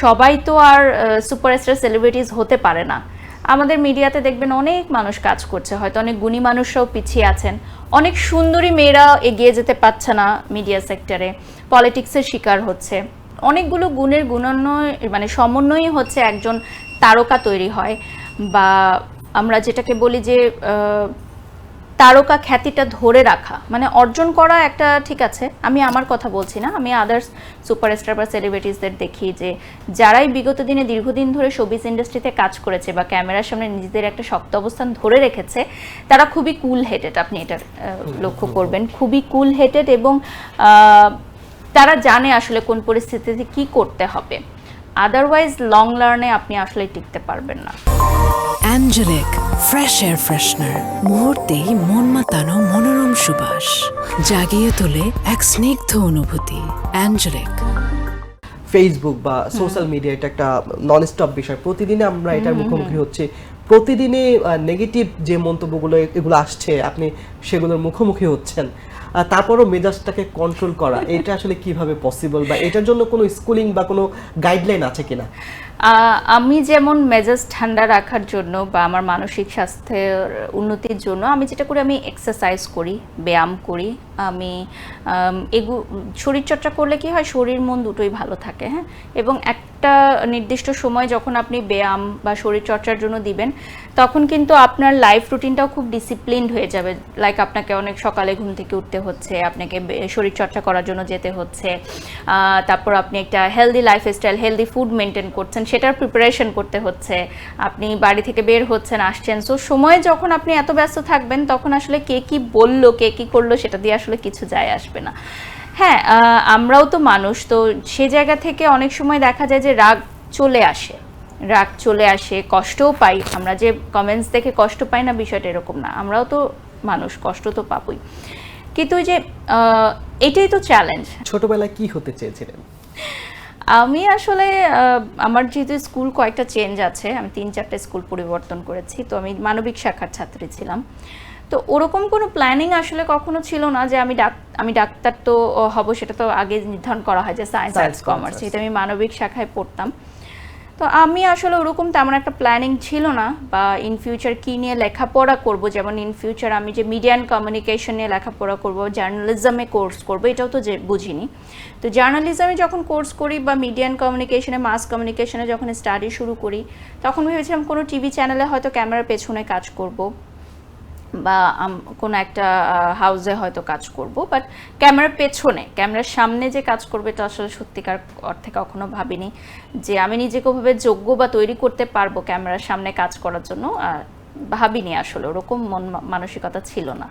সবাই তো আর superstar celebrities হতে পারে না। আমাদের মিডিয়াতে দেখবেন অনেক মানুষ কাজ করছে, হয়তো অনেক গুণী মানুষরাও পিছিয়ে আছেন, অনেক সুন্দরী মেয়েরা এগিয়ে যেতে পারছে না মিডিয়া সেক্টরে, পলিটিক্সের শিকার হচ্ছে। অনেকগুলো গুণের গুণান্বয় মানে সমন্বয়ই হচ্ছে একজন তারকা তৈরি হয়, বা আমরা যেটাকে বলি যে তারকা খ্যাতিটা ধরে রাখা, মানে অর্জন করা একটা, ঠিক আছে আমি আমার কথা বলছি না, আমি আদার্স সুপারস্টার বা সেলিব্রিটিসদের দেখি যে যারাই বিগত দিনে দীর্ঘদিন ধরে শোবিজ ইন্ডাস্ট্রিতে কাজ করেছে বা ক্যামেরার সামনে নিজেদের একটা শক্ত অবস্থান ধরে রেখেছে, তারা খুবই কুল হেডেড। আপনি এটা লক্ষ্য করবেন, খুবই কুল হেডেড, এবং তারা জানে আসলে কোন পরিস্থিতিতে কি করতে হবে। আদারওয়াইজ লং লার্নে আপনি আসলে টিকতে পারবেন না। অ্যাঞ্জেলিক ফ্রেশ এয়ার ফ্রেশনার, মুহূর্তেই মন মাতানো মনোরম সুবাস, জাগিয়ে তোলে এক স্নিগ্ধ অনুভূতি। অ্যাঞ্জেলিক। ফেসবুক বা সোশ্যাল মিডিয়া এটা একটা নন স্টপ বিষয়, প্রতিদিনে আমরা এটার মুখোমুখি হচ্ছি, প্রতিদিনে নেগেটিভ যে মন্তব্যগুলো এগুলো আসছে আপনি সেগুলোর মুখোমুখি হচ্ছেন, তারপরও মেজাজটাকে কন্ট্রোল করা এটা আসলে কিভাবে পসিবল, বা এটার জন্য কোনো স্কুলিং বা কোনো গাইডলাইন আছে কিনা? আমি যেমন মেজাজ ঠান্ডা রাখার জন্য বা আমার মানসিক স্বাস্থ্যের উন্নতির জন্য আমি যেটা করি, আমি এক্সারসাইজ করি, ব্যায়াম করি। আমি শরীরচর্চা করলে কি হয়, শরীর মন দুটোই ভালো থাকে। হ্যাঁ, এবং একটা নির্দিষ্ট সময় যখন আপনি ব্যায়াম বা শরীরচর্চার জন্য দিবেন, তখন কিন্তু আপনার লাইফ রুটিনটাও খুব ডিসিপ্লিনড হয়ে যাবে। লাইক আপনাকে অনেক সকালে ঘুম থেকে উঠতে হচ্ছে, আপনাকে শরীরচর্চা করার জন্য যেতে হচ্ছে, তারপর আপনি একটা healthy lifestyle, healthy food maintain করছেন, সেটার প্রিপারেশন করতে হচ্ছে, আপনি বাড়ি থেকে বের হচ্ছেন, আসছেন। সো সময়ে যখন আপনি এত ব্যস্ত থাকবেন, তখন আসলে কে কি বললো, কে কি করলো, সেটা দিয়ে আসলে কিছু যায় আসবে না। হ্যাঁ, আমরাও তো মানুষ, তো সে জায়গা থেকে অনেক সময় দেখা যায় যে রাগ চলে আসে, কষ্টও পাই। আমরা যে কমেন্টস দেখে কষ্ট পাই না, বিষয়টা এরকম না, আমরাও তো মানুষ, কষ্ট তো পাবই। কিন্তু ওই যে এটাই তো চ্যালেঞ্জ। ছোটবেলায় কি হতে চেয়েছিলেন? আমি আসলে আমার যেহেতু স্কুল কয়েকটা চেঞ্জ আছে, আমি 3-4টা স্কুল পরিবর্তন করেছি, তো আমি মানবিক শাখার ছাত্রী ছিলাম। তো ওরকম কোনো প্ল্যানিং আসলে কখনো ছিল না যে আমি ডাক্তার তো হব, সেটা তো আগে নির্ধারণ করা হয় যে সায়েন্স আর্টস কমার্স, এটা আমি মানবিক শাখায় পড়তাম। তো আমি আসলে ওরকম তেমন একটা প্ল্যানিং ছিল না, বা ইন ফিউচার কী নিয়ে লেখাপড়া করব, যেমন ইন ফিউচার আমি যে মিডিয়া অ্যান্ড কমিউনিকেশন নিয়ে লেখাপড়া করব, জার্নালিজমে কোর্স করব, এটাও তো যে বুঝিনি। তো জার্নালিজমে যখন কোর্স করি বা মিডিয়া অ্যান্ড কমিউনিকেশনে, মাস কমিউনিকেশনে যখন স্টাডি শুরু করি, তখন ভেবেছিলাম কোনো টিভি চ্যানেলে হয়তো ক্যামেরার পেছনে কাজ করব, বা কোনো একটা হাউসে হয়তো কাজ করব, বাট ক্যামেরার পেছনে, ক্যামেরার সামনে যে কাজ করবে, এটা আসলে সত্যিকার অর্থে কখনো ভাবিনি যে আমি নিজেকে ওভাবে যোগ্য বা তৈরি করতে পারবো ক্যামেরার সামনে কাজ করার জন্য। ভাবিনি আসলে, ওরকম মানসিকতা ছিল না।